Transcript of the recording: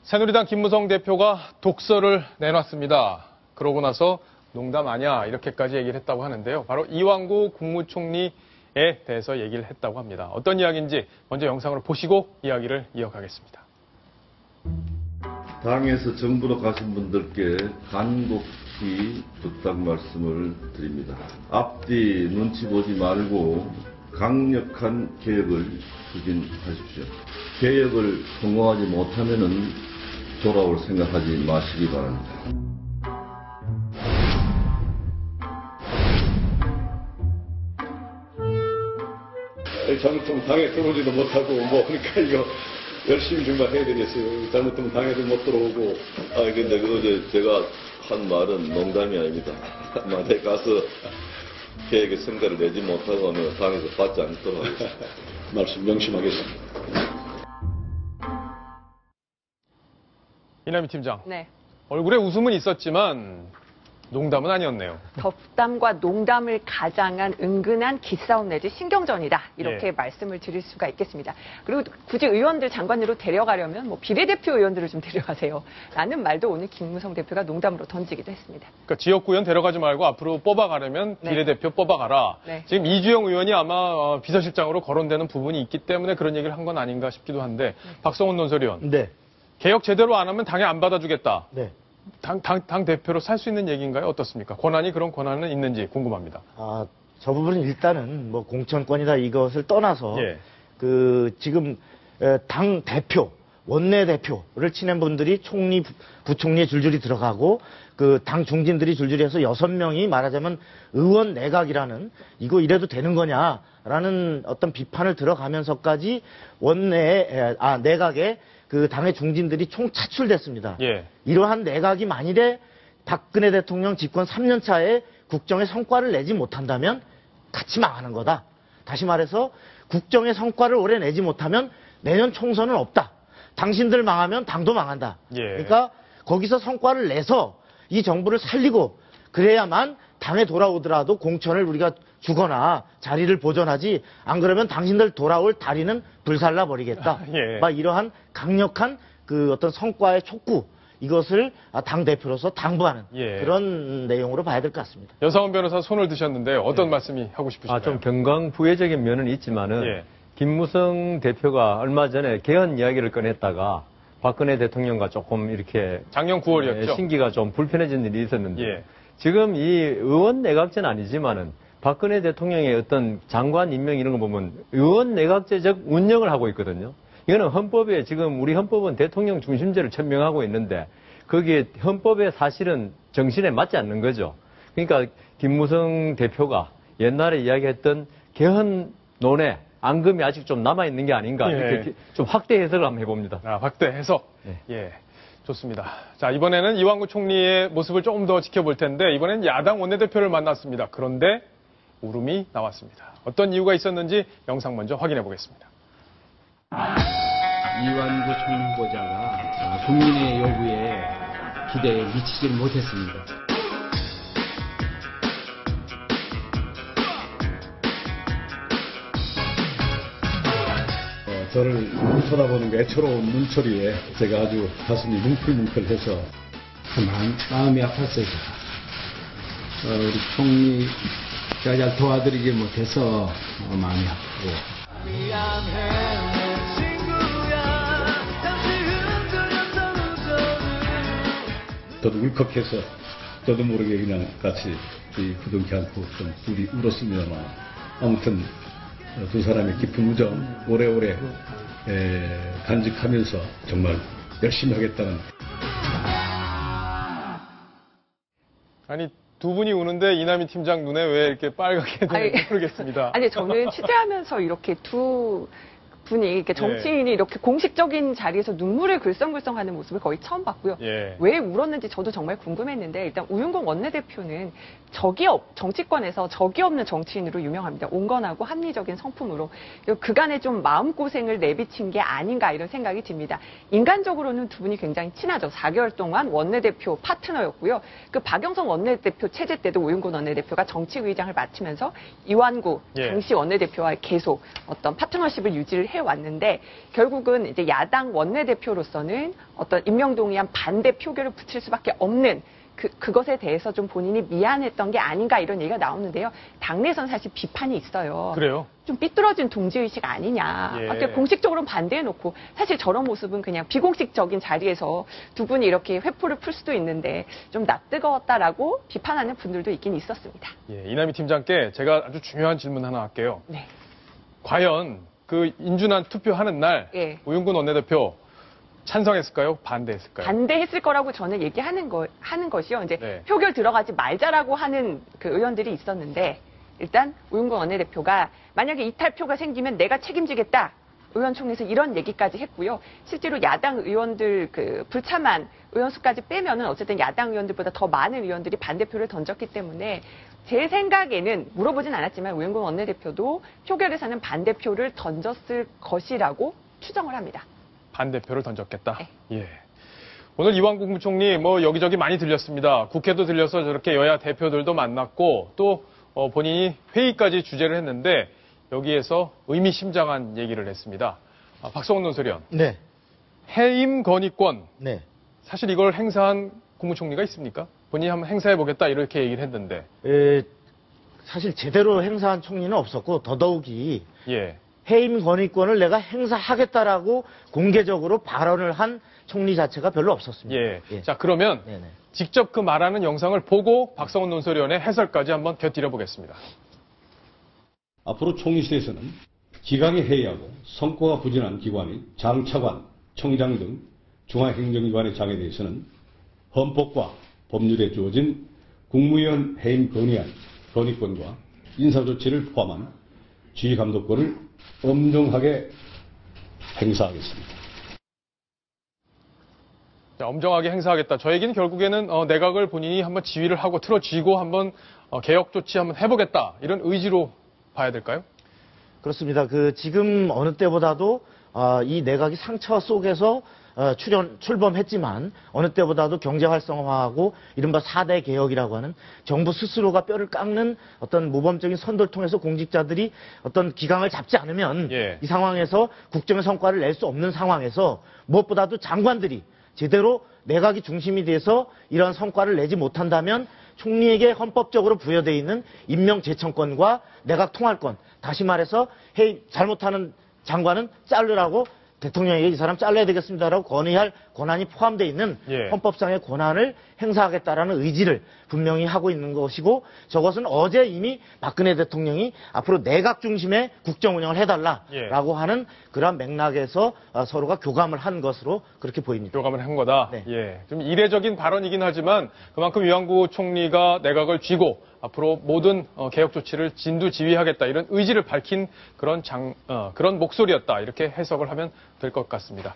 새누리당 김무성 대표가 독서를 내놨습니다. 그러고 나서 농담 아니야 이렇게까지 얘기를 했다고 하는데요. 바로 이완구 국무총리에 대해서 얘기를 했다고 합니다. 어떤 이야기인지 먼저 영상으로 보시고 이야기를 이어가겠습니다. 당에서 정부로 가신 분들께 간곡히 부탁 말씀을 드립니다. 앞뒤 눈치 보지 말고 강력한 개혁을 추진하십시오. 개혁을 성공하지 못하면은 돌아올 생각하지 마시기 바랍니다. 잘못하면 당에 들어오지도 못하고 그러니까 이거 열심히 정말 해야 되겠어요. 잘못하면 당에도 못 들어오고. 근데 어제 제가 한 말은 농담이 아닙니다. 만약에 가서 계획의 성과를 내지 못하고 하면 당에서 받지 않도록 하겠습니다. 말씀 명심하겠습니다. 이남희 팀장. 네. 얼굴에 웃음은 있었지만 농담은 아니었네요. 덕담과 농담을 가장한 은근한 기싸움 내지 신경전이다. 이렇게 말씀을 드릴 수가 있겠습니다. 그리고 굳이 의원들 장관으로 데려가려면 비례대표 의원들을 좀 데려가세요. 라는 말도 오늘 김무성 대표가 농담으로 던지기도 했습니다. 그러니까 지역구 의원 데려가지 말고 앞으로 뽑아가려면 비례대표 뽑아가라. 네. 지금 이주영 의원이 아마 비서실장으로 거론되는 부분이 있기 때문에 그런 얘기를 한 건 아닌가 싶기도 한데 박성훈 논설위원. 네. 개혁 제대로 안 하면 당에 안 받아주겠다. 네. 당 대표로 살 수 있는 얘기인가요? 어떻습니까? 그런 권한은 있는지 궁금합니다. 저 부분은 일단은 공천권이다 이것을 떠나서 지금 당 대표, 원내 대표를 치는 분들이 총리, 부총리에 줄줄이 들어가고 당 중진들이 줄줄이 해서 6명이 말하자면 의원 내각이라는 이거 이래도 되는 거냐라는 어떤 비판을 들어가면서까지 내각에 당의 중진들이 총 차출됐습니다. 이러한 내각이 만일에 박근혜 대통령 집권 3년 차에 국정의 성과를 내지 못한다면 같이 망하는 거다. 다시 말해서 국정의 성과를 올해 내지 못하면 내년 총선은 없다. 당신들 망하면 당도 망한다. 그러니까 거기서 성과를 내서 이 정부를 살리고 그래야만 당에 돌아오더라도 공천을 우리가 주거나 자리를 보존하지 안 그러면 당신들 돌아올 다리는 불살라 버리겠다. 이러한 강력한 어떤 성과의 촉구 이것을 당 대표로서 당부하는 그런 내용으로 봐야 될 것 같습니다. 여상원 변호사 손을 드셨는데 어떤 말씀이 하고 싶으신가요? 좀 경강부회적인 면은 있지만은 김무성 대표가 얼마 전에 개헌 이야기를 꺼냈다가 박근혜 대통령과 조금 이렇게 작년 9월이었죠. 신기가 좀 불편해진 일이 있었는데 지금 이 의원 내각제는 아니지만은 박근혜 대통령의 어떤 장관 임명 이런 거 보면 의원 내각제적 운영을 하고 있거든요. 이거는 헌법에 지금 우리 헌법은 대통령 중심제를 천명하고 있는데 거기에 헌법에 사실은 정신에 맞지 않는 거죠. 그러니까 김무성 대표가 옛날에 이야기했던 개헌론에 앙금이 아직 좀 남아있는 게 아닌가 이렇게 좀 확대 해석을 한번 해봅니다. 확대 해석. 좋습니다. 자, 이번에는 이완구 총리의 모습을 조금 더 지켜볼 텐데 이번엔 야당 원내대표를 만났습니다. 그런데 울음이 나왔습니다. 어떤 이유가 있었는지 영상 먼저 확인해 보겠습니다. 이완구 총리 후보자가 국민의 요구에 기대에 미치질 못했습니다. 저를 쳐다보는 게 애처로운 눈초리에 제가 아주 가슴이 뭉클뭉클해서 마음이 아팠어요. 우리 총리 제가 잘 도와드리지 못해서 마음이 아프고. 저도 울컥해서 저도 모르게 그냥 같이 부둥켜 안고 좀 둘이 울었습니다만 아무튼 두 사람의 깊은 우정 오래오래 간직하면서 정말 열심히 하겠다는. 아니 두 분이 우는데 이남희 팀장 눈에 왜 이렇게 빨갛게 되는지 모르겠습니다. 저는 취재하면서 이렇게 두 분이 정치인이 이렇게 공식적인 자리에서 눈물을 글썽글썽하는 모습을 거의 처음 봤고요. 왜 울었는지 저도 정말 궁금했는데 일단 우윤공 원내대표는 정치권에서 적이 없는 정치인으로 유명합니다. 온건하고 합리적인 성품으로 그간에 좀 마음고생을 내비친 게 아닌가 이런 생각이 듭니다. 인간적으로는 두 분이 굉장히 친하죠. 4개월 동안 원내대표 파트너였고요. 박영선 원내대표 체제 때도 우윤공 원내대표가 정치의장을 맡으면서 이완구 당시 원내대표와 계속 어떤 파트너십을 유지를 해왔는데 결국은 이제 야당 원내대표로서는 어떤 임명동의안 반대 표결을 붙일 수밖에 없는 그것에 대해서 좀 본인이 미안했던 게 아닌가 이런 얘기가 나오는데요. 당내에서는 사실 비판이 있어요. 그래요? 좀 삐뚤어진 동지의식 아니냐. 예. 아까 공식적으로는 반대해놓고 사실 저런 모습은 그냥 비공식적인 자리에서 두 분이 이렇게 회포를 풀 수도 있는데 좀 낯뜨거웠다라고 비판하는 분들도 있긴 있었습니다. 예, 이남희 팀장께 제가 아주 중요한 질문 하나 할게요. 네. 과연 그 인준안 투표하는 날 예. 우윤근 원내대표 찬성했을까요? 반대했을까요? 반대했을 거라고 저는 얘기하는 것이요. 이제 네. 표결 들어가지 말자라고 하는 그 의원들이 있었는데 일단 우윤근 원내대표가 만약에 이탈표가 생기면 내가 책임지겠다. 의원총회에서 이런 얘기까지 했고요. 실제로 야당 의원들 그 불참한 의원 수까지 빼면은 어쨌든 야당 의원들보다 더 많은 의원들이 반대표를 던졌기 때문에 제 생각에는 물어보진 않았지만 우윤근 원내대표도 표결에서는 반대표를 던졌을 것이라고 추정을 합니다. 반대표를 던졌겠다. 네. 예. 오늘 이완구 국무총리 뭐 여기저기 많이 들렸습니다. 국회도 들려서 저렇게 여야 대표들도 만났고 또 본인이 회의까지 주재를 했는데 여기에서 의미심장한 얘기를 했습니다. 박성훈 논설위원. 네. 해임 건의권. 네. 사실 이걸 행사한 국무총리가 있습니까? 본인이 한번 행사해보겠다 이렇게 얘기를 했는데. 사실 제대로 행사한 총리는 없었고 더더욱이 예. 해임 건의권을 내가 행사하겠다라고 공개적으로 발언을 한 총리 자체가 별로 없었습니다. 예. 예. 자, 그러면 네네. 직접 그 말하는 영상을 보고 박성훈 논설위원의 해설까지 한번 곁들여 보겠습니다. 앞으로 총리실에서는 기강이 해이하고 성과가 부진한 기관의 장차관, 청장 등 중앙행정기관의 장에 대해서는 헌법과 법률에 주어진 국무위원 해임 건의권과 인사조치를 포함한 지휘감독권을 엄정하게 행사하겠습니다. 자, 엄정하게 행사하겠다. 저 얘기는 결국에는 내각을 본인이 한번 지휘를 하고 틀어쥐고 한번 개혁 조치 한번 해보겠다. 이런 의지로 봐야 될까요? 그렇습니다. 지금 어느 때보다도 이 내각이 상처 속에서 출범했지만 어느 때보다도 경제 활성화하고 이른바 4대 개혁이라고 하는 정부 스스로가 뼈를 깎는 어떤 모범적인 선도를 통해서 공직자들이 어떤 기강을 잡지 않으면 예. 이 상황에서 국정의 성과를 낼 수 없는 상황에서 무엇보다도 장관들이 제대로 내각이 중심이 돼서 이런 성과를 내지 못한다면 총리에게 헌법적으로 부여되어 있는 임명제청권과 내각 통할권, 다시 말해서 잘못하는 장관은 자르라고 대통령에게 이 사람 잘라야 되겠습니다라고 건의할 권한이 포함되어 있는 예. 헌법상의 권한을 행사하겠다라는 의지를 분명히 하고 있는 것이고 저것은 어제 이미 박근혜 대통령이 앞으로 내각 중심의 국정 운영을 해달라라고 하는 그런 맥락에서 서로가 교감을 한 것으로 그렇게 보입니다. 교감을 한 거다. 네. 예. 좀 이례적인 발언이긴 하지만 그만큼 이완구 총리가 내각을 쥐고 앞으로 모든 개혁 조치를 진두지휘하겠다 이런 의지를 밝힌 그런 목소리였다 이렇게 해석을 하면 될 것 같습니다.